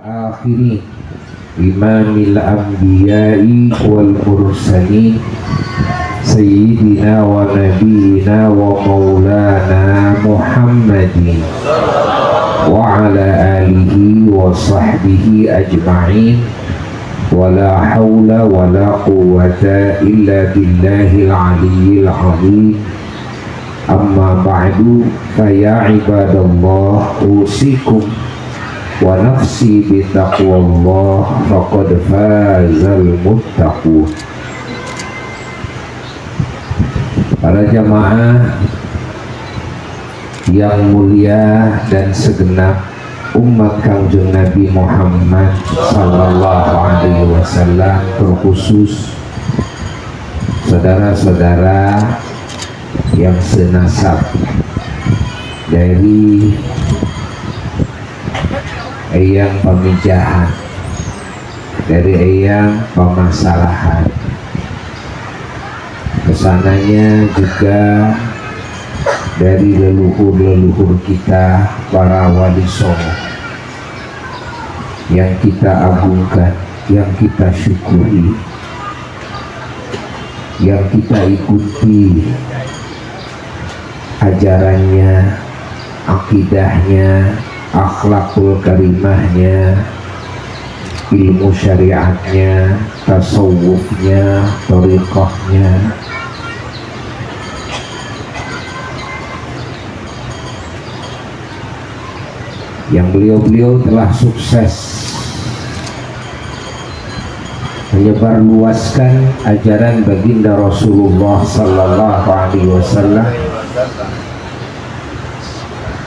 akhirin imamil anbiya'i wal mursalin sayyidina wa nabiyina wa maulana Muhammadin wa ala alihi wa sahbihi ajma'in wa la hawla wa la quwwata illa billahil aliyyil azim. Amma ba'du, fa ya ibadallah, usikum wa nafsi bitaqwallah, faqad fazal muttaqun. Para jamaah yang mulia dan segenap umat Kangjeng Nabi Muhammad sallallahu alaihi wasallam, terkhusus saudara-saudara yang senasab dari eyang pemijahan, dari eyang permasalahan, kesananya juga dari leluhur-leluhur kita, para wali songo yang kita agungkan, yang kita syukuri, yang kita ikuti ajarannya, akidahnya, akhlakul karimahnya, ilmu syariatnya, tasawufnya, thariqahnya. Yang beliau-beliau telah sukses menyebarluaskan ajaran baginda Rasulullah sallallahu alaihi wasallam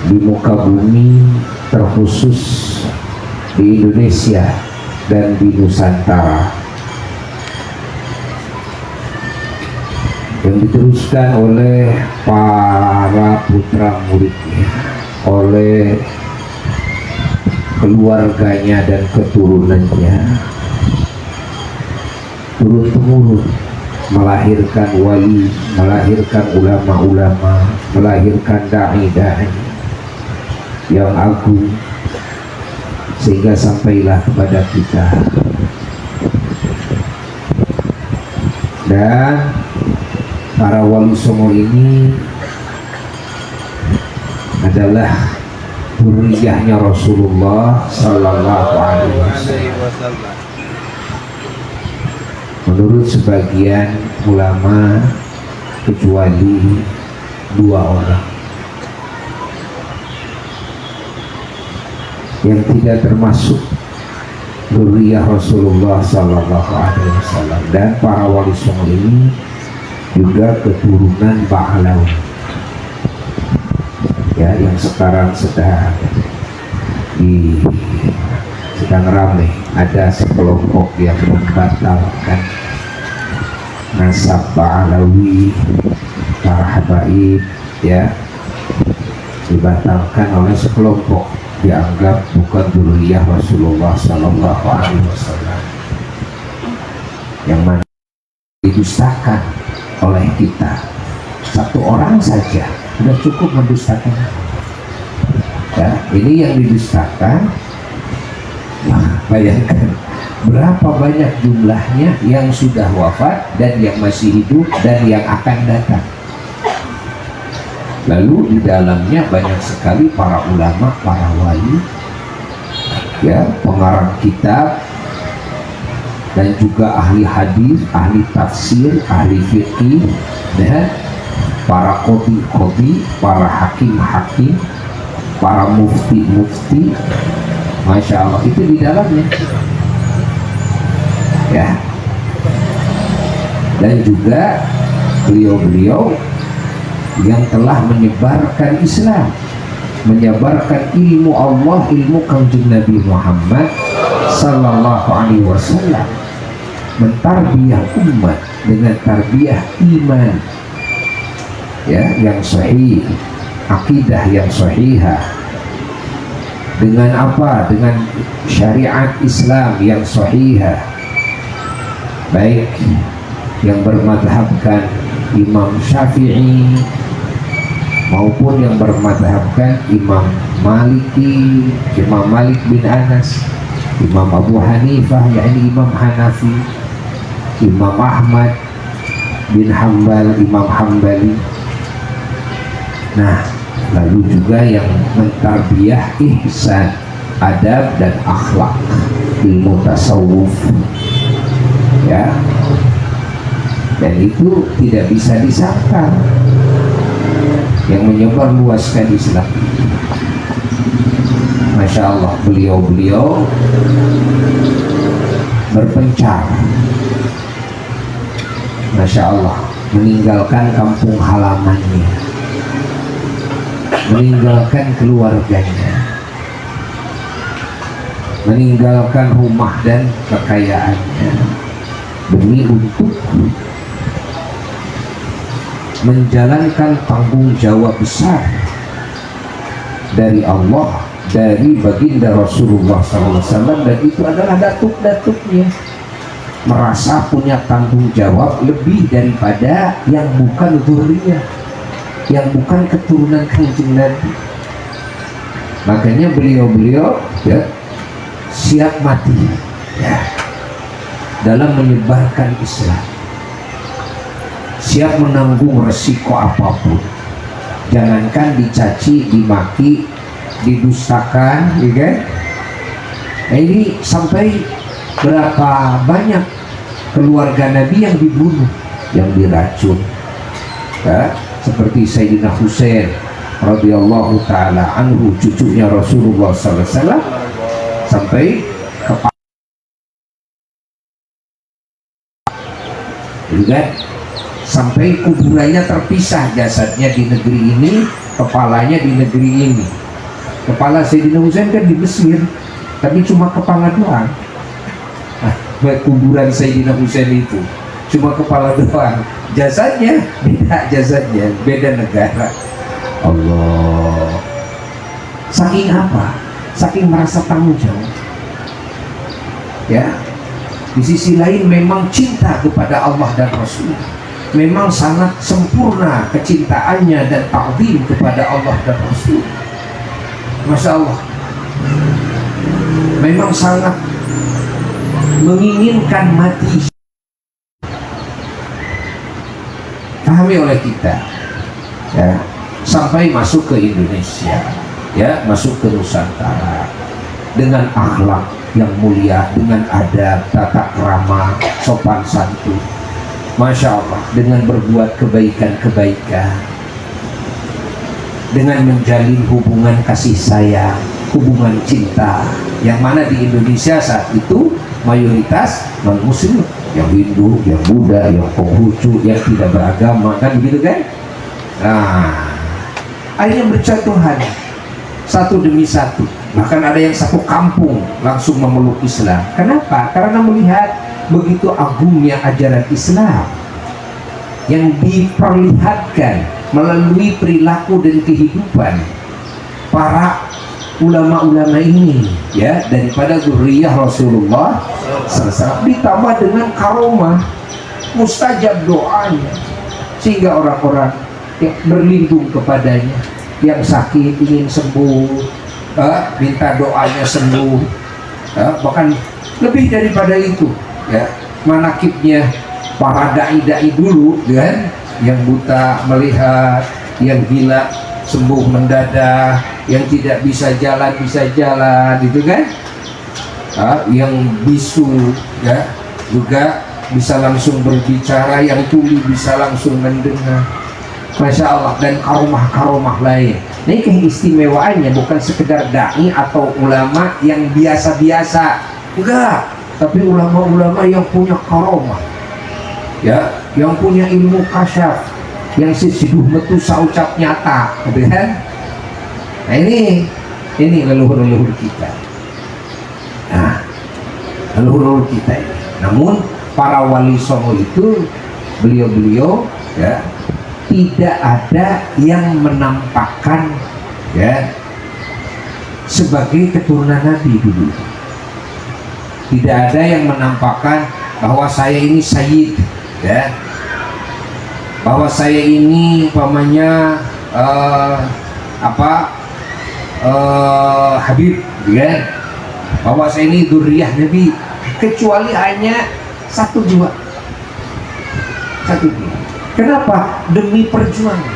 di muka bumi, terkhusus di Indonesia dan di Nusantara, yang diteruskan oleh para putra muridnya, oleh keluarganya dan keturunannya, turun-temurun melahirkan wali, melahirkan ulama-ulama, melahirkan dai-dai yang agung, sehingga sampailah kepada kita. Dan para wali songo ini adalah zuriyahnya Rasulullah sallallahu alaihi wasallam. Menurut sebagian ulama, kecuali 2 orang yang tidak termasuk zuriyah Rasulullah sallallahu alaihi wasallam. Dan para wali songo ini juga keturunan Ba'alawi, ya, yang sekarang sedang ramai. Ada sekelompok yang membatalkan nasab Ba'alawi, para habaib, ya, dibatalkan oleh sekelompok, dianggap bukan dzurriyyah Rasulullah sallallahu alaihi wasallam, yang mana didustakan oleh kita. Satu orang saja sudah cukup mendustakan. Ya, ini yang didustakan. Nah, bayangkan berapa banyak jumlahnya yang sudah wafat dan yang masih hidup dan yang akan datang. Lalu di dalamnya banyak sekali para ulama, para wali, ya, pengarang kitab, dan juga ahli hadis, ahli tafsir, ahli fikih, dan para qadhi, para hakim-hakim, para mufti-mufti. Masya Allah, itu di dalamnya, ya. Dan juga beliau-beliau yang telah menyebarkan Islam, menyebarkan ilmu Allah, ilmu Kangjeng Nabi Muhammad sallallahu alaihi wasallam, mentarbiyah umat dengan tarbiyah iman, ya, yang sahih, akidah yang sahihah. Dengan apa? Dengan syariat Islam yang sahihah, baik yang bermadhabkan Imam Syafi'i maupun yang bermadhabkan Imam Maliki, Imam Malik bin Anas, Imam Abu Hanifah, yakni Imam Hanafi, Imam Ahmad bin Hambal, Imam Hambali. Nah, lalu juga yang mentarbiyah ihsan, adab dan akhlak, ilmu tasawuf, ya. Dan itu tidak bisa disangkal yang menyebar luaskan Islam. Masya Allah, beliau-beliau berpencar, Masya Allah, meninggalkan kampung halamannya, meninggalkan keluarganya, meninggalkan rumah dan kekayaannya demi untuk menjalankan tanggung jawab besar dari Allah, dari baginda Rasulullah SAW, dan itu adalah datuk-datuknya merasa punya tanggung jawab lebih daripada yang bukan dzurriyyah, yang bukan keturunan Kanjeng Nabi. Makanya beliau-beliau ya siap mati ya dalam menyebarkan Islam, siap menanggung resiko apapun, jangankan dicaci, dimaki, didustakan, ya kan? Nah, ini sampai berapa banyak keluarga Nabi yang dibunuh, yang diracun, ya? Seperti Sayyidina Husain radhiyallahu taala anhu, cucunya Rasulullah SAW, sampai juga sampai kuburannya terpisah, jasadnya di negeri ini, kepalanya di negeri ini. Kepala Sayyidina Husain kan di Mesir, tapi cuma kepala doang. Nah, kuburan Sayyidina Husain itu cuma kepala doang, jasadnya beda, jasadnya beda negara. Allah, saking apa? Saking merasa tanggung jawab. Ya, di sisi lain memang cinta kepada Allah dan Rasul, memang sangat sempurna kecintaannya dan ta'zim kepada Allah dan Rasul. Masya Allah, memang sangat menginginkan mati. Pahami oleh kita ya, sampai masuk ke Indonesia ya, masuk ke Nusantara dengan akhlak yang mulia, dengan adab, tata krama, sopan santun, Masya Allah, dengan berbuat kebaikan-kebaikan, dengan menjalin hubungan kasih sayang, hubungan cinta, yang mana di Indonesia saat itu mayoritas non-muslim, yang Hindu, yang Buddha, yang Konghucu, yang tidak beragama, kan begitu kan? Nah, akhirnya berjatuhan satu demi satu, bahkan ada yang satu kampung langsung memeluk Islam. Kenapa? Karena melihat begitu agungnya ajaran Islam yang diperlihatkan melalui perilaku dan kehidupan para ulama-ulama ini ya, daripada dzurriyyah Rasulullah SAW, ditambah dengan karomah mustajab doanya, sehingga orang-orang yang berlindung kepadanya, yang sakit ingin sembuh, minta doanya sembuh, bahkan lebih daripada itu ya, manakibnya para dai-dai dulu kan, yang buta melihat, yang gila sembuh mendadak, yang tidak bisa jalan gitu kan, yang bisu ya juga bisa langsung berbicara, yang tuli bisa langsung mendengar. Masya Allah, dan karomah-karomah lain. Ini keistimewaannya bukan sekedar dai atau ulama yang biasa-biasa, enggak, tapi ulama-ulama yang punya karomah ya, yang punya ilmu kasyaf, yang sesiduh metu saucap nyata, gitu kan? Nah, ini leluhur-leluhur kita. Nah, leluhur kita ini. Namun para wali songo itu, beliau-beliau ya tidak ada yang menampakkan ya sebagai keturunan Nabi dulu. Tidak ada yang menampakkan bahwa saya ini sayyid ya, bahwa saya ini umpamanya Habib ya. bahwa saya ini dzurriyyah Nabi, kecuali hanya satu dua. Kenapa? Demi perjuangan.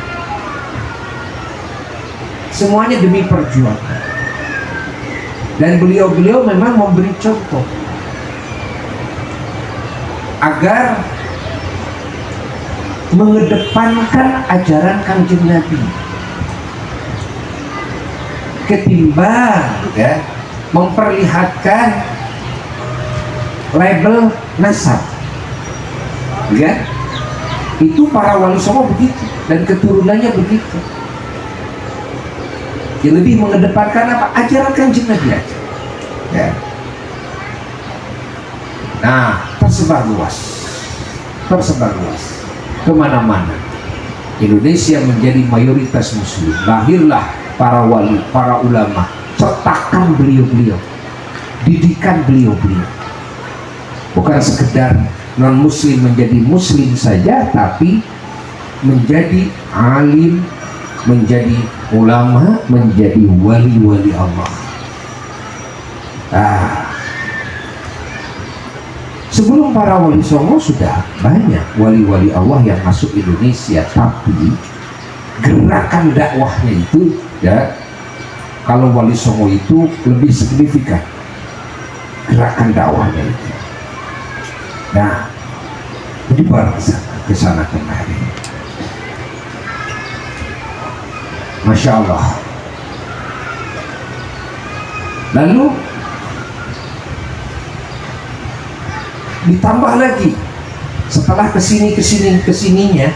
Semuanya demi perjuangan. Dan beliau-beliau memang memberi contoh agar mengedepankan ajaran Kanjeng Nabi ketimbang memperlihatkan label nasab. Itu para wali songo begitu dan keturunannya begitu. Yang lebih mengedepankan apa? Ajaran Kanjeng Nabi aja. Nah, tersebar luas kemana-mana. Indonesia menjadi mayoritas muslim. Lahirlah para wali, para ulama, cetakan beliau-beliau, didikan beliau-beliau. Bukan sekedar non muslim menjadi muslim saja, tapi menjadi alim, menjadi ulama, menjadi wali-wali Allah. Sebelum para wali songo sudah banyak wali-wali Allah yang masuk Indonesia, tapi gerakan dakwahnya itu kalau wali songo itu lebih signifikan gerakan dakwahnya itu. Nah, menyebar ke sana kemari. Masya Allah. Lalu ditambah lagi setelah kesininya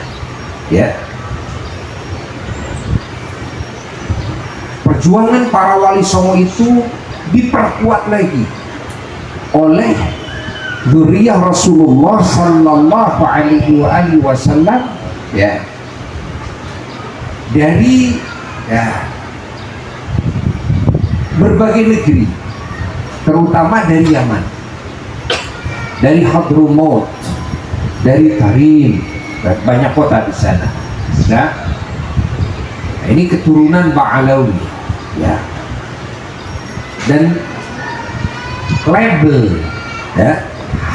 perjuangan para wali songo itu diperkuat lagi oleh dzurriyyah Rasulullah sallallahu alaihi wasallam dari berbagai negeri, terutama dari Yaman, dari Hadramaut, dari Tarim, banyak kota di sana. Nah, ini keturunan Ba'alawi, dan label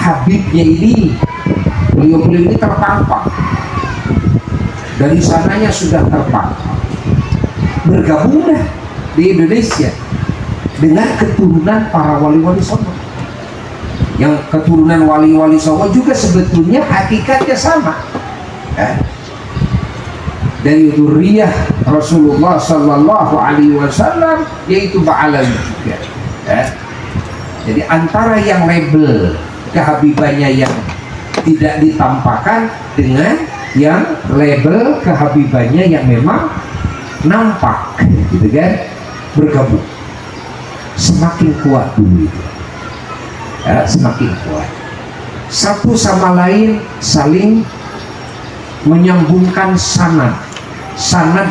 Habibnya ini, beliau-beliau ini terpampang. Dari sananya sudah terpampang. Bergabunglah di Indonesia dengan keturunan para wali-wali songo. Yang keturunan wali-wali songo juga sebetulnya hakikatnya sama, dari dzurriyyah Rasulullah sallallahu alaihi wasallam, yaitu Ba'alawi juga. Jadi antara yang label kehabibannya yang tidak ditampakkan dengan yang label kehabibannya yang memang nampak, gitu kan, bergabung. Semakin kuat dulu itu, semakin kuat. Satu sama lain saling menyambungkan sanad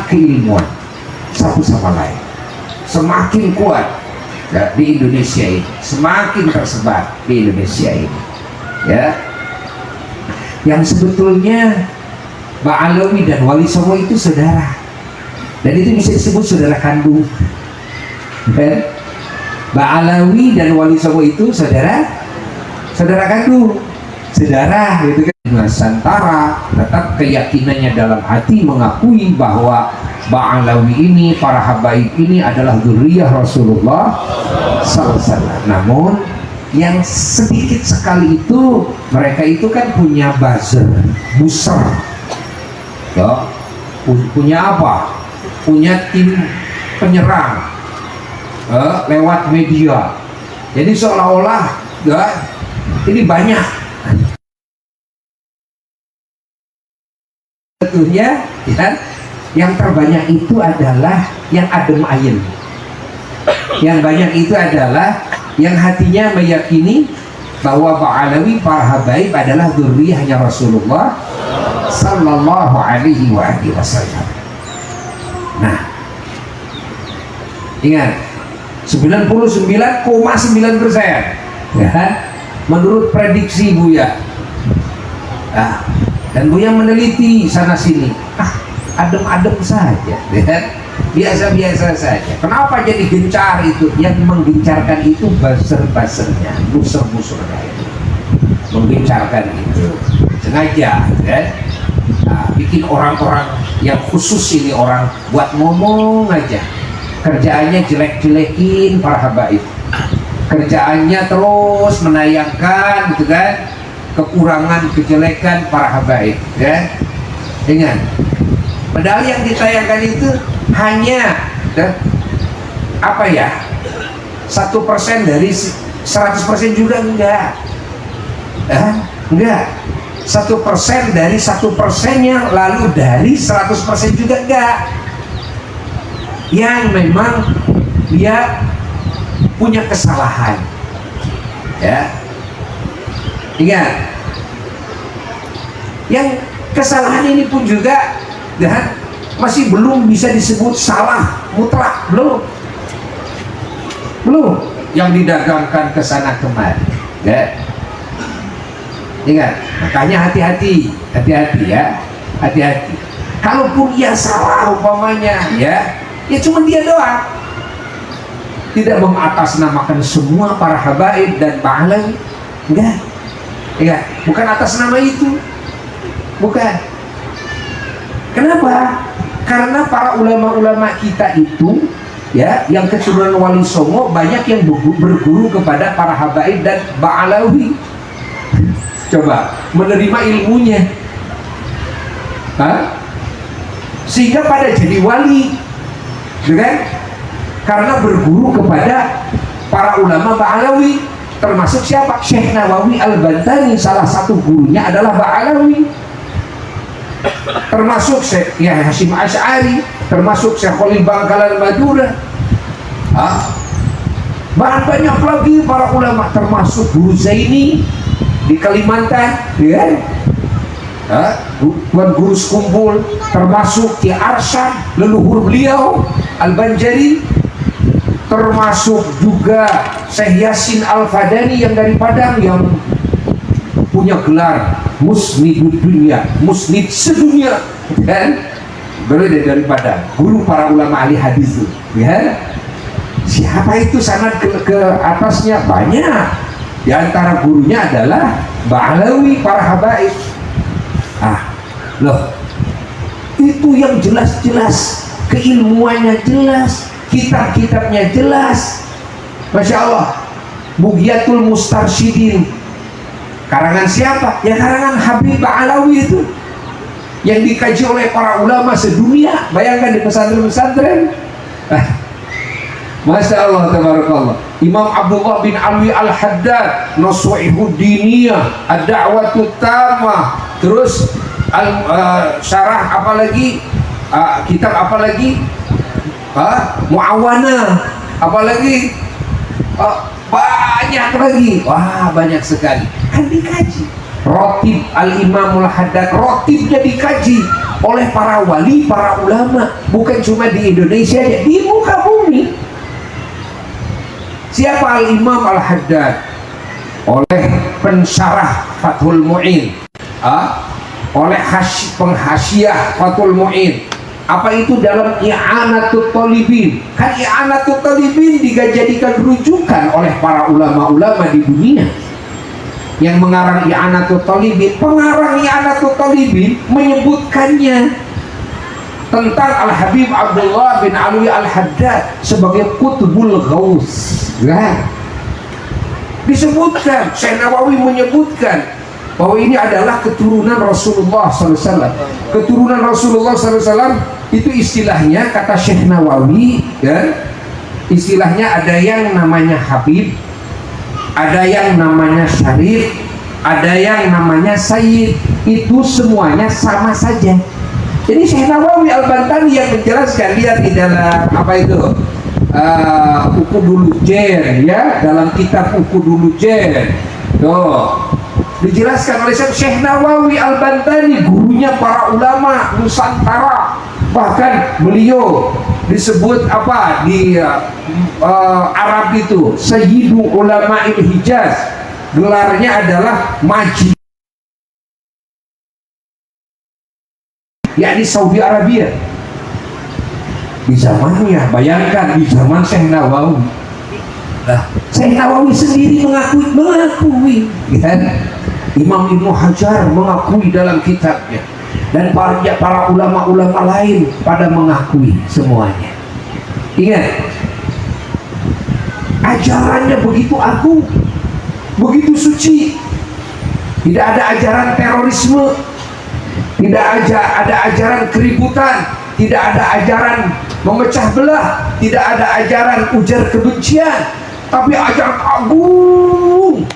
keilmuan satu sama lain. Semakin kuat di Indonesia ini, semakin tersebar di Indonesia ini, yang sebetulnya Ba'alawi dan wali songo itu saudara, dan itu bisa disebut saudara kandung. Ba'alawi dan wali songo itu saudara kandung, saudara, gitu kan. Nusantara tetap keyakinannya dalam hati mengakui bahwa Ba'alawi ini, para habaib ini adalah dzurriyyah Rasulullah SAW. Namun yang sedikit sekali itu, mereka itu kan punya buzzer, punya apa? Punya tim penyerang lewat media. Jadi seolah-olah ini banyak. Sebetulnya yang terbanyak itu adalah yang adem ayem. Yang banyak itu adalah yang hatinya meyakini bahwa Ba'alawi, para habaib adalah dzurriyyahnya Rasulullah sallallahu alaihi wasallam. Nah, ingat 99,9% menurut prediksi Buya. Dan Buya meneliti sana sini, adem-adem saja, biasa-biasa saja. Kenapa jadi gencar itu? Yang menggencarkan itu buzzer-buzzernya, musuh-musuhnya itu menggencarkan itu sengaja, kan? Nah, bikin orang-orang yang khusus ini orang buat ngomong aja, kerjaannya jelek-jelekin para habaib, kerjaannya terus menayangkan gitu kan, kekurangan kejelekan para habaib, kan? Ingat, padahal yang ditayangkan itu hanya apa ya, 1% dari 100% juga enggak, enggak, 1% dari 1%-nya, lalu dari 100% juga enggak, yang memang dia punya kesalahan, ya. Ingat, yang kesalahan ini pun juga dan masih belum bisa disebut salah mutlak, belum yang didagangkan ke sana kemari, ya. Ingat, makanya hati-hati ya, hati-hati. Kalaupun ia salah umpamanya, ya cuma dia doang, tidak mengatasnamakan semua para habaib dan pahlawan, enggak, bukan atas nama itu, bukan. Kenapa? Karena para ulama-ulama kita itu, ya, yang keturunan Wali Songo banyak yang berguru kepada para habaib dan Ba'alawi. Coba menerima ilmunya, sehingga pada jadi wali, kan? Karena berguru kepada para ulama Ba'alawi, termasuk siapa? Syekh Nawawi Al-Bantani, salah satu gurunya adalah Ba'alawi, termasuk Syekh Yahya Hasyim Asy'ari, termasuk Syekh Khalil Bangkalan Madura, banyak lagi para ulama, termasuk Guru Zaini di Kalimantan, ya, Tuan Guru Sekumpul, termasuk Ki Arsyad leluhur beliau Al-Banjari, termasuk juga Syekh Yasin Al-Fadani yang dari Padang, yang punya gelar musnidud dunia, musnid sedunia, kan? Beliau dari Padang, guru para ulama ahli hadis itu, ya. Siapa itu sanad ke atasnya? Banyak. Di antara gurunya adalah Ba'alawi, para habaib. Loh, itu yang jelas-jelas, keilmuannya jelas, kitab-kitabnya jelas, Masya Allah. Bughyatul Mustarsyidin, karangan siapa? Ya karangan Habib Ba'alawi itu, yang dikaji oleh para ulama sedunia. Bayangkan di pesantren-pesantren. Masya Allah, tabarakallah. Imam Abdullah bin Alwi Al-Haddad, Nasuihud Diniyah, Ad-Da'watut Tamah, terus syarah apalagi, kitab apalagi, Mu'awana, apalagi, banyak lagi, wah banyak sekali, kan dikaji. Rotib Al-Imamul Haddad, rotibnya dikaji oleh para wali, para ulama, bukan cuma di Indonesia aja, di muka bumi. Siapa Al-Imam Al-Haddad? Oleh pensyarah Fathul Mu'in, oleh penghasiah Fathul Mu'in. Apa itu? Dalam I'anatut Talibin. Kan I'anatut Talibin dijadikan rujukan oleh para ulama-ulama di dunia. Yang mengarang I'anatut Talibin, pengarang I'anatut Talibin menyebutkannya tentang Al-Habib Abdullah bin Alwi Al-Haddad sebagai Qutbul Ghaus. Disebutkan, Syekh Nawawi menyebutkan bahwa ini adalah keturunan Rasulullah SAW. Keturunan Rasulullah SAW itu istilahnya, kata Syekh Nawawi, ya, istilahnya ada yang namanya Habib, ada yang namanya Syarif, ada yang namanya Sayyid. Itu semuanya sama saja. Jadi Syekh Nawawi Al-Bantani yang menjelaskan, lihat di dalam apa itu, Uqudul Jer, ya, dalam kitab Uqudul Jer, tuh dijelaskan oleh Syekh Nawawi Al-Bantani, gurunya para ulama Nusantara. Bahkan beliau disebut apa di Arab itu Sayyidu Ulama'il Hijaz, gelarnya adalah Majid, yakni Saudi Arabia. di zamannya. Bayangkan di zaman Syekh Nawawi. Nah, Syekh Nawawi sendiri mengakui, kan? Imam Ibnu Hajar mengakui dalam kitabnya, dan para ulama-ulama lain pada mengakui semuanya. Ingat, ajarannya begitu agung, begitu suci. Tidak ada ajaran terorisme, tidak ada ajaran keributan, tidak ada ajaran memecah belah, tidak ada ajaran ujar kebencian, tapi ajaran agung.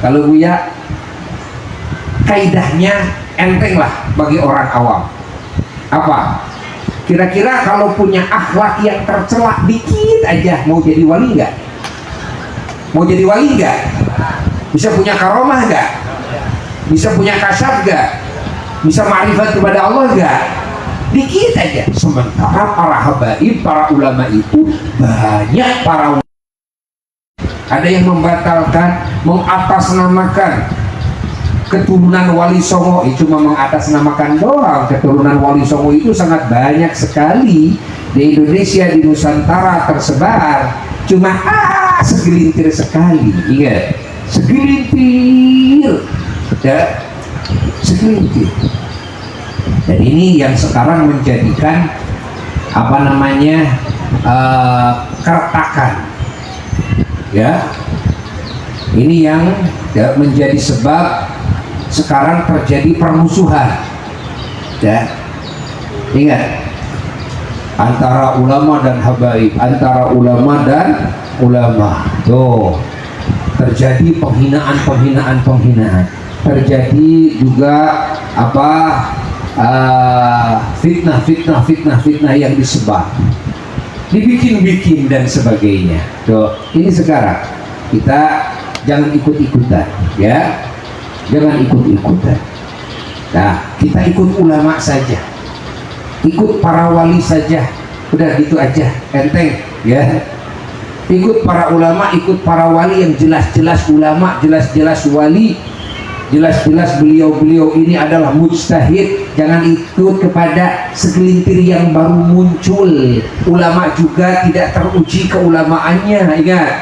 Kalau Buya, kaidahnya enteng lah bagi orang awam. Apa? Kira-kira kalau punya akhlak yang tercela dikit aja, mau jadi wali nggak? Mau jadi wali nggak? Bisa punya karomah nggak? Bisa punya kasab nggak? Bisa ma'rifat kepada Allah nggak? Dikit aja. Sementara para habaib, para ulama itu banyak. Para ada yang membatalkan, mengatasnamakan keturunan Wali Songo. Cuma mengatasnamakan doang. Keturunan Wali Songo itu sangat banyak sekali di Indonesia, di Nusantara tersebar. Cuma segelintir sekali. Ingat, segelintir ya, segelintir. Dan ini yang sekarang menjadikan apa namanya keretakan. Ya, ini yang ya, menjadi sebab sekarang terjadi permusuhan. Ya, ingat, antara ulama dan habaib, antara ulama dan ulama. Tuh, terjadi penghinaan, terjadi juga apa fitnah yang disebar, dibikin-bikin dan sebagainya. Tuh, ini sekarang kita jangan ikut-ikutan, ya, jangan ikut-ikutan. Nah, kita ikut ulama saja, ikut para wali saja, udah gitu aja, enteng, ya. Ikut para ulama, ikut para wali yang jelas-jelas ulama, jelas-jelas wali, jelas-jelas beliau-beliau ini adalah mujtahid. Jangan ikut kepada segelintir yang baru muncul. Ulama juga tidak teruji keulamaannya, ingat.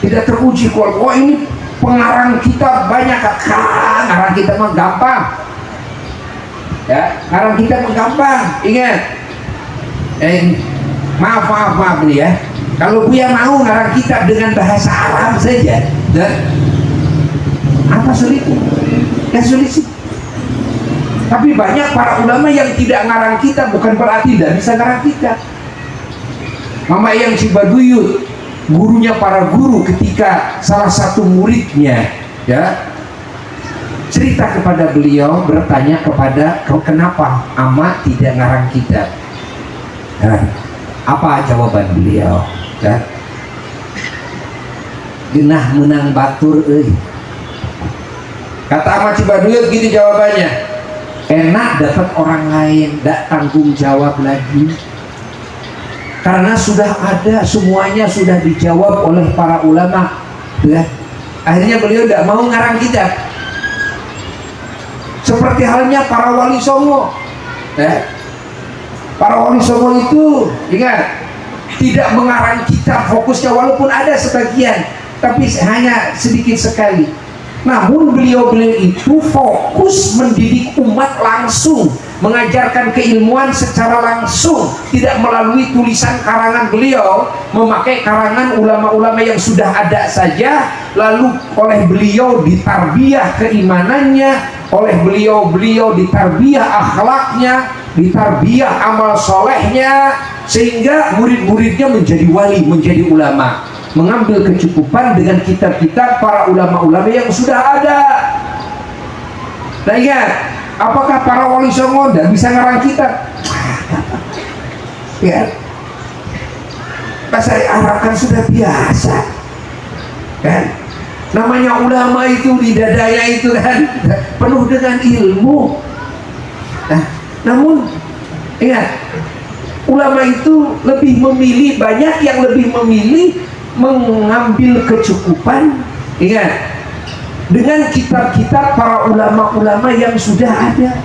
Tidak teruji. Oh, ini pengarang kita banyak, ngarang kita mah gampang. Ya, ngarang kita mah gampang. Ingat. Maaf nih ya. Kalau Buya mau ngarang kitab dengan bahasa Arab saja, dan apa sulit? Gak sulit sih. Tapi banyak para ulama yang tidak ngarang kitab, bukan berarti tidak bisa ngarang kitab. Mama yang Cibaduyut, gurunya para guru, ketika salah satu muridnya ya cerita kepada beliau, bertanya kepada kenapa Ama tidak ngarang kitab. Apa jawaban beliau? Ya, genah menang batur euy. Kata Ahmad Cibaduyut gini jawabannya, enak dapat orang lain, tidak tanggung jawab lagi, karena sudah ada, semuanya sudah dijawab oleh para ulama. Ya, akhirnya beliau tidak mau ngarang kitab. Seperti halnya para wali songo. Ya, para wali songo itu ingat, tidak mengarang kitab fokusnya, walaupun ada sebagian, tapi hanya sedikit sekali. Namun beliau-beliau itu fokus mendidik umat langsung, mengajarkan keilmuan secara langsung, tidak melalui tulisan karangan beliau, memakai karangan ulama-ulama yang sudah ada saja, lalu oleh beliau ditarbiyah keimanannya, oleh beliau ditarbiyah akhlaknya, ditarbiyah amal solehnya, sehingga murid-muridnya menjadi wali, menjadi ulama, mengambil kecukupan dengan kitab-kitab para ulama-ulama yang sudah ada. Nah, ingat, apakah para wali songo tidak bisa ngarang kitab? Ya, bahasa Arab kan sudah biasa, kan? Namanya ulama itu di dadanya itu kan penuh dengan ilmu. Nah, namun ingat, ulama itu lebih memilih, banyak yang lebih memilih mengambil kecukupan, ingat, dengan kitab-kitab para ulama-ulama yang sudah ada.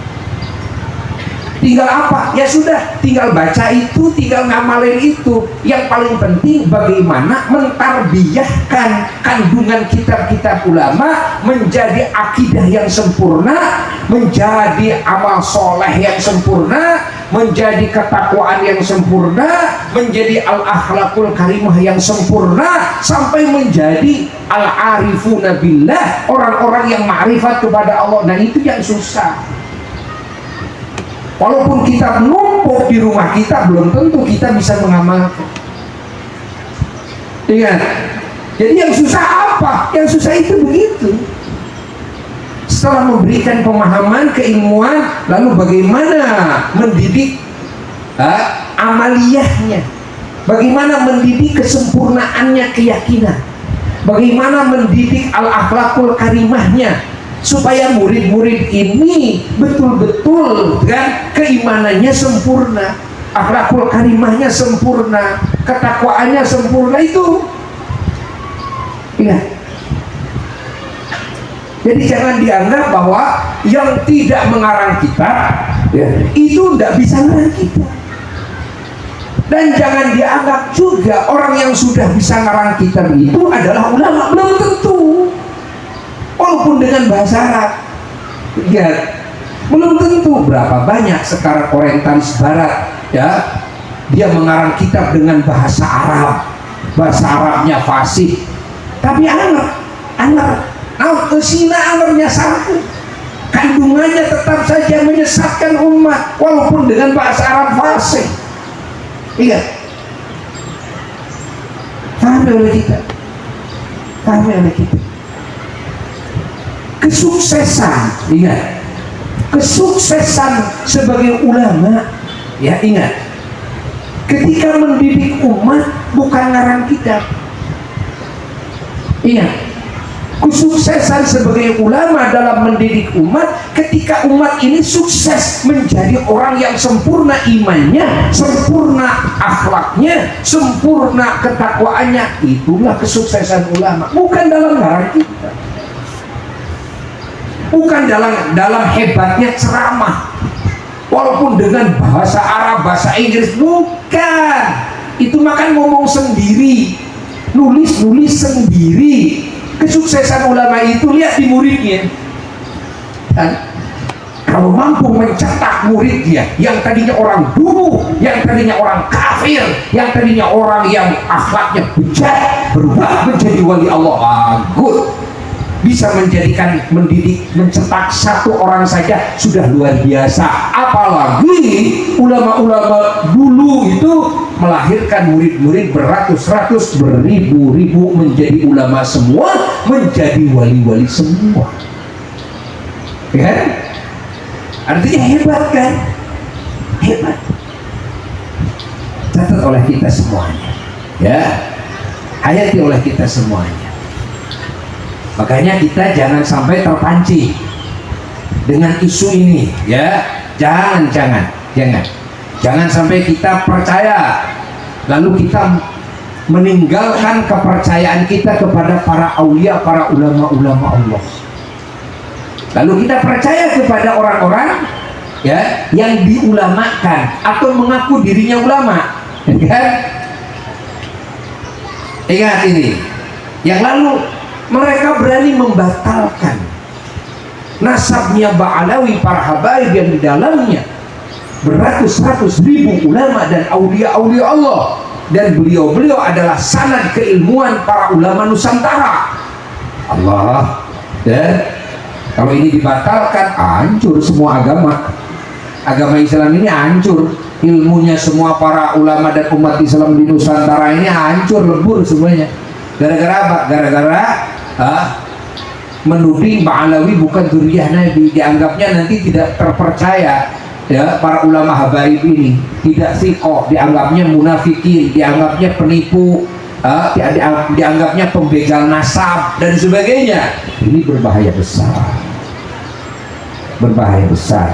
tinggal apa? Ya sudah, tinggal baca itu, tinggal ngamalin itu. Yang paling penting bagaimana mentarbiyahkan kandungan kitab-kitab ulama menjadi akidah yang sempurna, menjadi amal soleh yang sempurna, menjadi ketakwaan yang sempurna, menjadi al-akhlakul karimah yang sempurna, sampai menjadi al-arifuna billah, orang-orang yang ma'rifat kepada Allah. Nah itu yang susah. Walaupun kita numpuk di rumah kita, belum tentu kita bisa mengamalkan. Ingat, jadi yang susah apa? Yang susah itu begitu. Setelah memberikan pemahaman, keilmuan, lalu bagaimana mendidik amaliyahnya, bagaimana mendidik kesempurnaannya keyakinan, bagaimana mendidik al-akhlakul karimahnya, supaya murid-murid ini betul-betul kan keimanannya sempurna, akhlakul karimahnya sempurna, ketakwaannya sempurna. Itu ya. Jadi jangan dianggap bahwa yang tidak mengarang kitab ya, itu tidak bisa mengarang kitab. Dan jangan dianggap juga orang yang sudah bisa ngarang kitab itu adalah ulama. Belum tentu. Walaupun dengan bahasa Arab ya, belum tentu. Berapa banyak sekarang orientalis barat ya, dia mengarang kitab dengan bahasa Arab, bahasa Arabnya fasih, tapi anak kesina angarnya salah, kandungannya tetap saja menyesatkan umat walaupun dengan bahasa Arab fasih. Iya, pahami oleh kita, kesuksesan, ingat, kesuksesan sebagai ulama ya, ingat, ketika mendidik umat bukan ngarang kitab. Ingat, kesuksesan sebagai ulama dalam mendidik umat ketika umat ini sukses menjadi orang yang sempurna imannya, sempurna akhlaknya, sempurna ketakwaannya. Itulah kesuksesan ulama, bukan dalam ngarang kitab, bukan dalam hebatnya ceramah walaupun dengan bahasa Arab, bahasa Inggris, bukan. Itu makan ngomong sendiri, nulis sendiri. Kesuksesan ulama itu lihat di muridnya. Dan kalau mampu mencetak murid dia yang tadinya orang dulu, yang tadinya orang kafir, yang tadinya orang yang akhlaknya bejat, berubah menjadi wali Allah, good. Bisa mendidik, mencetak satu orang saja sudah luar biasa. Apalagi ulama-ulama dulu itu melahirkan murid-murid beratus-ratus, beribu-ribu, menjadi ulama semua, menjadi wali-wali semua. Ya? Artinya hebat kan? Hebat. Catat oleh kita semuanya. Ya, hayati oleh kita semuanya. Makanya kita jangan sampai terpancing dengan isu ini, ya. Jangan sampai kita percaya lalu kita meninggalkan kepercayaan kita kepada para aulia, para ulama-ulama Allah. Lalu kita percaya kepada orang-orang ya yang diulamakan atau mengaku dirinya ulama, kan? Ingat ini. Yang lalu mereka berani membatalkan nasabnya Ba'alawi, para habaib yang di dalamnya beratus-ratus ribu ulama dan aulia-aulia Allah, dan beliau-beliau adalah sanad keilmuan para ulama Nusantara. Allah, ya. Kalau ini dibatalkan, hancur semua agama. Agama Islam ini hancur, ilmunya semua para ulama dan umat Islam di Nusantara ini hancur, lebur semuanya. Gara-gara apa? Gara-gara menuding Ba'alawi bukan dzurriyyah Nabi, dianggapnya nanti tidak terpercaya ya, para ulama habaib ini tidak thiqah, dianggapnya munafikin, dianggapnya penipu, dianggapnya pembegal nasab dan sebagainya. Ini berbahaya besar,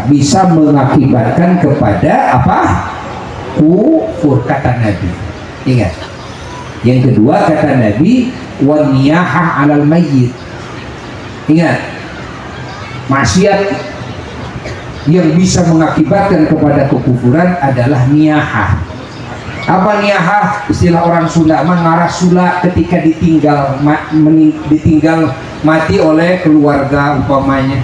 bisa mengakibatkan kepada apa? Kufur, kata Nabi. Ingat, yang kedua kata Nabi, wan niyahah 'alal mayyit. Ingat, maksiat yang bisa mengakibatkan kepada kekufuran adalah niyahah. Apa niyahah? Istilah orang Sunda mengarah sula ketika ditinggal mati oleh keluarga umpamanya,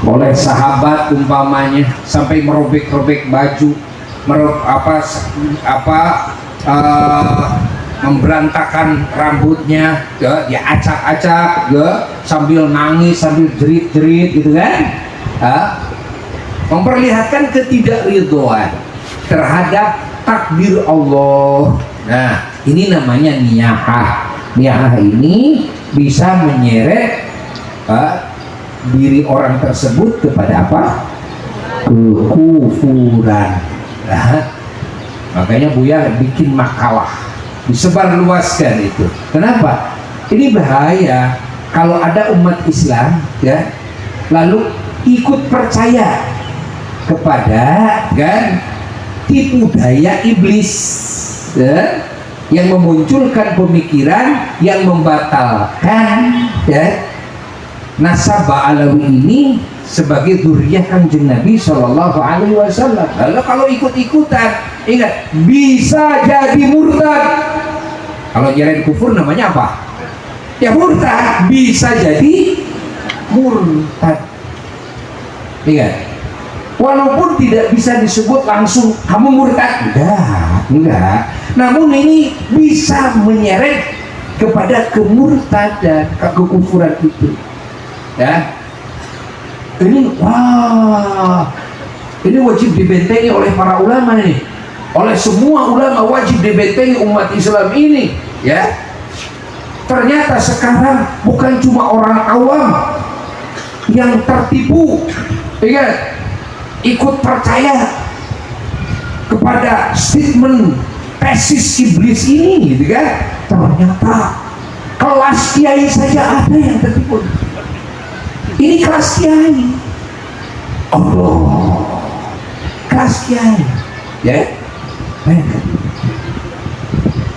oleh sahabat umpamanya, sampai merobek-robek baju, memberantakan rambutnya, ya, dia acak-acak, ya, sambil nangis, sambil jerit-jerit gitu kan, memperlihatkan ketidakridhoan terhadap takdir Allah. Nah, ini namanya niyahah. Niyahah ini bisa menyeret diri orang tersebut kepada apa? Kekufuran. Nah, makanya Buya bikin makalah, disebar luaskan itu. Kenapa? Ini bahaya kalau ada umat Islam, ya, lalu ikut percaya kepada kan tipu daya iblis, ya, yang memunculkan pemikiran yang membatalkan, ya, nasab Alawi ini sebagai dzurriyyah Kanjeng Nabi Shallallahu Alaihi Wasallam. Lalu kalau ikut-ikutan, ingat bisa jadi murtad. Kalau nyerahin kufur namanya apa? Ya murtad. Bisa jadi murtad. Ingat, walaupun tidak bisa disebut langsung kamu murtad, enggak. Namun ini bisa menyeret kepada kemurtadan, kekufuran itu. Ya, ini ini wajib dibentengi oleh para ulama nih, oleh semua ulama wajib dibentengi umat Islam ini, ya. Ternyata sekarang bukan cuma orang awam yang tertipu, ya, ikut percaya kepada statement tesis iblis ini, gitu kan. Ternyata kelas kiai saja ada yang tertipu. Ini kelas kiai, Allah, kelas kiai, ya.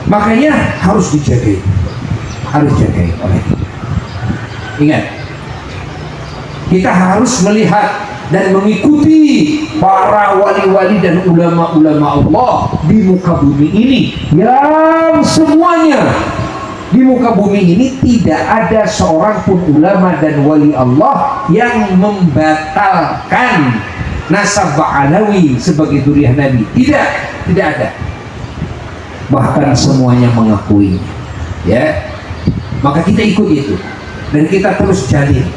Makanya harus dijaga, oleh kita. Ingat, kita harus melihat dan mengikuti para wali-wali dan ulama-ulama Allah di muka bumi ini, yang semuanya di muka bumi ini tidak ada seorang pun ulama dan wali Allah yang membatalkan nasab Alawi sebagai dzurriyyah Nabi. Tidak ada. Bahkan semuanya mengakui, ya. Maka kita ikut itu dan kita terus jalin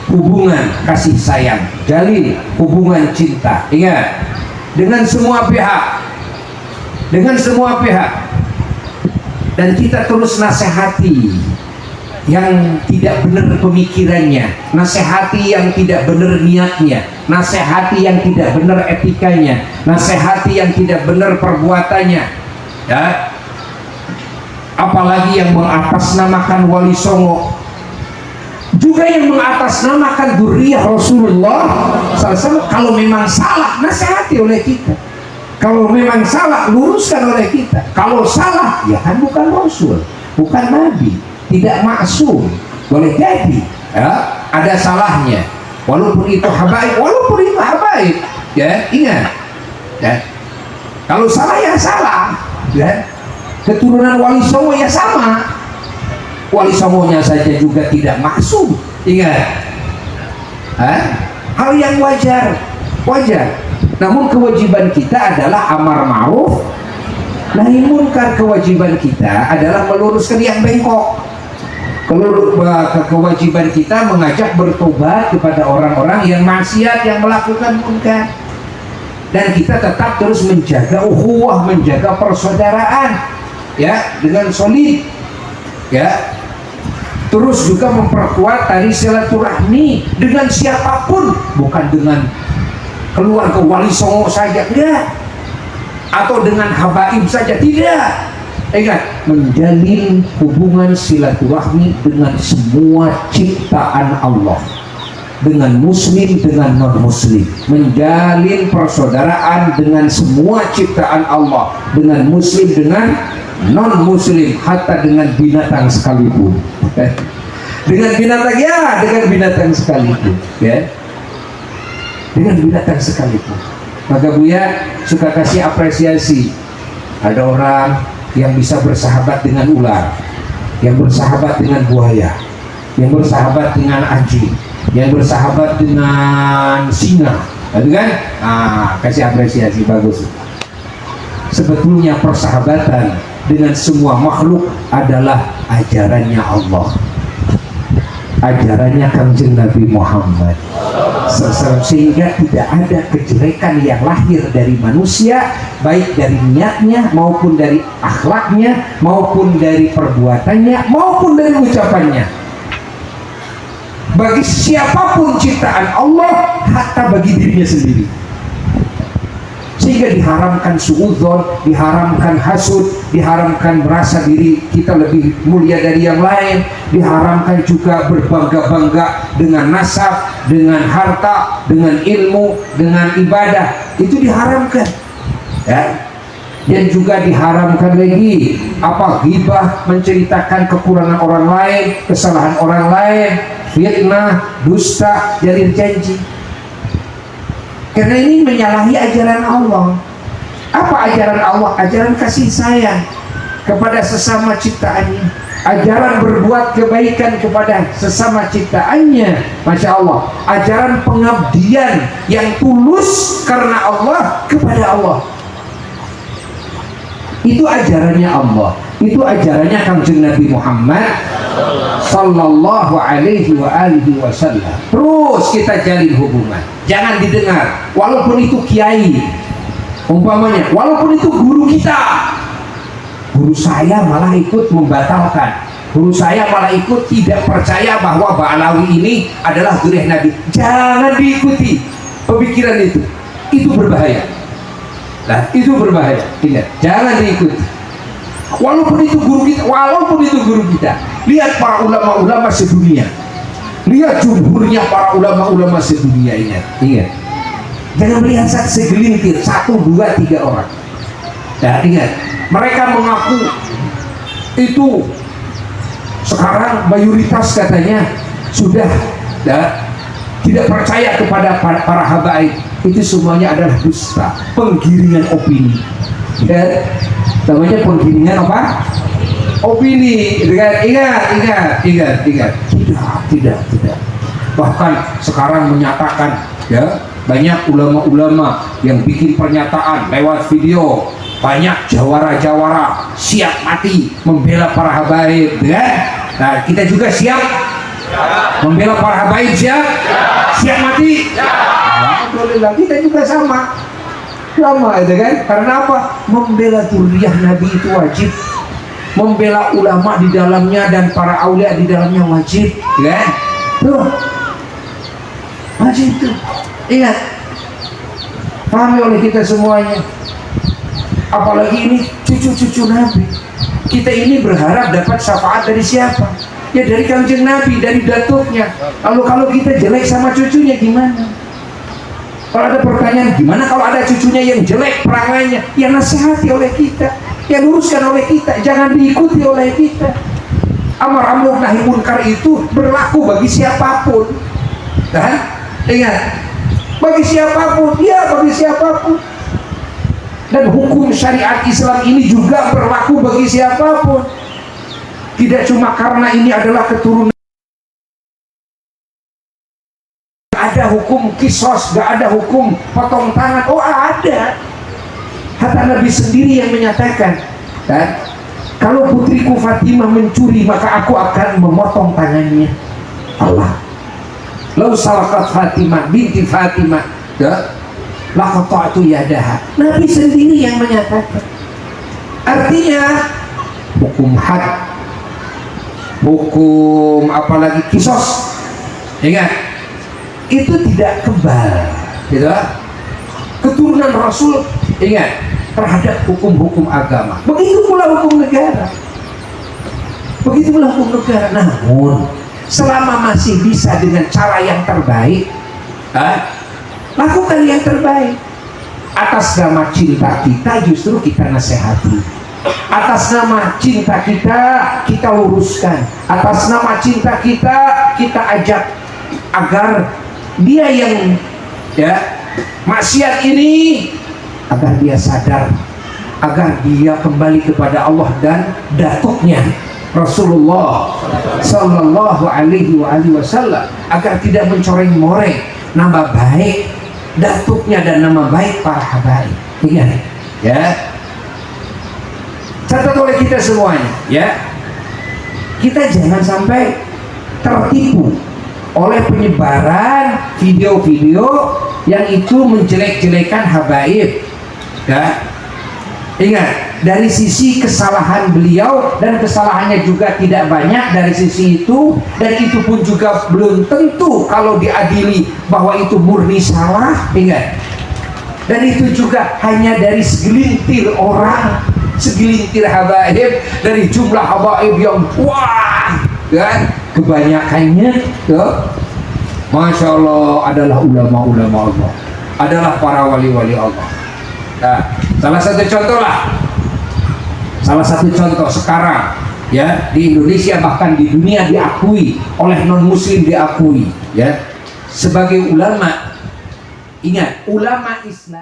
hubungan kasih sayang, jalin hubungan cinta. Ingat, dengan semua pihak. Dan kita terus nasihati yang tidak benar pemikirannya, nasihati yang tidak benar niatnya, nasihati yang tidak benar etikanya, nasihati yang tidak benar perbuatannya, ya. Apalagi yang mengatasnamakan Wali Songo, juga yang mengatasnamakan dzurriyyah Rasulullah SAW. Kalau memang salah, nasihati oleh kita. Kalau memang salah, luruskan oleh kita. Kalau salah, ya kan bukan Rasul, bukan Nabi, tidak maksum. Boleh jadi, ya, ada salahnya. Walaupun itu habaib, ya, ingat, ya. Kalau salah ya salah, ya. Keturunan Wali Songo ya sama. Wali Songonya saja juga tidak maksum. Ingat, hal yang wajar. Namun kewajiban kita adalah amar ma'ruf nahi munkar. Kewajiban kita adalah meluruskan yang bengkok. Kewajiban kita mengajak bertobat kepada orang-orang yang maksiat, yang melakukan munkar. Dan kita tetap terus menjaga ukhuwah, menjaga persaudaraan, ya, dengan solid, ya. Terus juga memperkuat tali silaturahmi dengan siapapun, bukan dengan keluarga Wali Songo saja, tidak, atau dengan habaib saja, tidak. Ingat, menjalin hubungan silaturahmi dengan semua ciptaan Allah, dengan muslim, dengan non muslim, menjalin persaudaraan dengan semua ciptaan Allah, dengan muslim, dengan non muslim, hatta dengan binatang sekalipun. Dengan binatang sekalipun, ya. dengan binatang sekalipun. Maka Buya suka kasih apresiasi. Ada orang yang bisa bersahabat dengan ular, yang bersahabat dengan buaya, yang bersahabat dengan anjing, yang bersahabat dengan singa, gitu kan? Kasih apresiasi, bagus. Sebetulnya persahabatan dengan semua makhluk adalah ajarannya Allah, ajarannya Kanjeng Nabi Muhammad, sehingga tidak ada kejelekan yang lahir dari manusia, baik dari niatnya maupun dari akhlaknya maupun dari perbuatannya maupun dari ucapannya, bagi siapapun ciptaan Allah, hatta bagi dirinya sendiri. Sehingga diharamkan suudzon, diharamkan hasud, diharamkan merasa diri kita lebih mulia dari yang lain, diharamkan juga berbangga-bangga dengan nasab, dengan harta, dengan ilmu, dengan ibadah. Itu diharamkan, ya. Dan juga diharamkan lagi ghibah, menceritakan kekurangan orang lain, kesalahan orang lain, fitnah, dusta, jalin janji. Karena ini menyalahi ajaran Allah. Apa ajaran Allah? Ajaran kasih sayang kepada sesama ciptaannya, ajaran berbuat kebaikan kepada sesama ciptaannya. Masya Allah, ajaran pengabdian yang tulus karena Allah kepada Allah. Itu ajarannya Allah, itu ajarannya Kanjeng Nabi Muhammad sallallahu alaihi wa alihi wasallam. Terus kita jalin hubungan, jangan didengar walaupun itu kiai, umpamanya walaupun itu guru kita. Guru saya malah ikut membatalkan, guru saya malah ikut tidak percaya bahwa Ba'alawi ini adalah zuriyah Nabi. Jangan diikuti pemikiran itu berbahaya. Nah, itu berbahaya. Ingat, jangan diikuti. Walaupun itu guru kita, lihat para ulama-ulama sedunia, lihat jumhurnya para ulama-ulama sedunia. Ingat, jangan melihat segelintir, 1, 2, 3 orang. Nah, ingat, mereka mengaku itu sekarang mayoritas katanya sudah tidak percaya kepada para habaib. Itu semuanya adalah dusta, penggiringan opini. Ya, namanya penggiringan apa? Opini. Ingat. Tidak. Bahkan sekarang menyatakan, ya, banyak ulama-ulama yang bikin pernyataan lewat video, banyak jawara-jawara siap mati membela para habaib, ya. Nah, kita juga siap membela para habaib, siap mati. Alhamdulillah, kita juga sama itu kan. Karena apa? Membela zuriyah Nabi itu wajib, membela ulama di dalamnya dan para aulia di dalamnya wajib, kan? Tuh, wajib tuh. Ingat, pahami oleh kita semuanya. Apalagi ini cucu-cucu Nabi. Kita ini berharap dapat syafaat dari siapa? Ya dari Kanjeng Nabi, dari datuknya. Lalu kalau kita jelek sama cucunya gimana? Kalau ada pertanyaan, gimana kalau ada cucunya yang jelek perangainya? Ya nasihati oleh kita, ya luruskan oleh kita, jangan diikuti oleh kita. Amar ma'ruf nahi munkar itu berlaku bagi siapapun. Dan ingat, bagi siapapun, ya bagi siapapun. Dan hukum syariat Islam ini juga berlaku bagi siapapun. Tidak cuma karena ini adalah keturunan. Ada hukum kisos, gak ada hukum potong tangan. Oh ada. Kata Nabi sendiri yang menyatakan, kan, kalau putriku Fatimah mencuri maka aku akan memotong tangannya. Allah. Lau salakat Fatimah binti Fatimah, laqata'tu yadaha. Nabi sendiri yang menyatakan. Artinya hukum had, hukum apalagi kisos, ingat, itu tidak kebal, gitu. Keturunan Rasul, ingat, terhadap hukum-hukum agama. Begitu pula hukum negara. Namun selama masih bisa dengan cara yang terbaik, lakukan yang terbaik. Atas nama cinta kita justru kita nasihati. Atas nama cinta kita luruskan. Atas nama cinta kita ajak agar dia yang ya, maksiat ini agar dia sadar, agar dia kembali kepada Allah dan datuknya Rasulullah Sallallahu Alaihi Wasallam, agar tidak mencoreng-moreng nama baik datuknya dan nama baik para habaib. Ingat ya, catat oleh kita semuanya ya, kita jangan sampai tertipu oleh penyebaran video-video yang itu menjelek-jelekan habaib ya. Ingat, dari sisi kesalahan beliau, dan kesalahannya juga tidak banyak dari sisi itu, dan itu pun juga belum tentu kalau diadili bahwa itu murni salah. Ingat, dan itu juga hanya dari segelintir orang, segelintir habaib dari jumlah habaib yang wah kan, kebanyakannya ya, Masya Allah adalah ulama-ulama Allah, adalah para wali-wali Allah. Nah, salah satu contoh sekarang ya, di Indonesia bahkan di dunia diakui oleh non muslim, diakui ya sebagai ulama. Ingat, ulama Islam.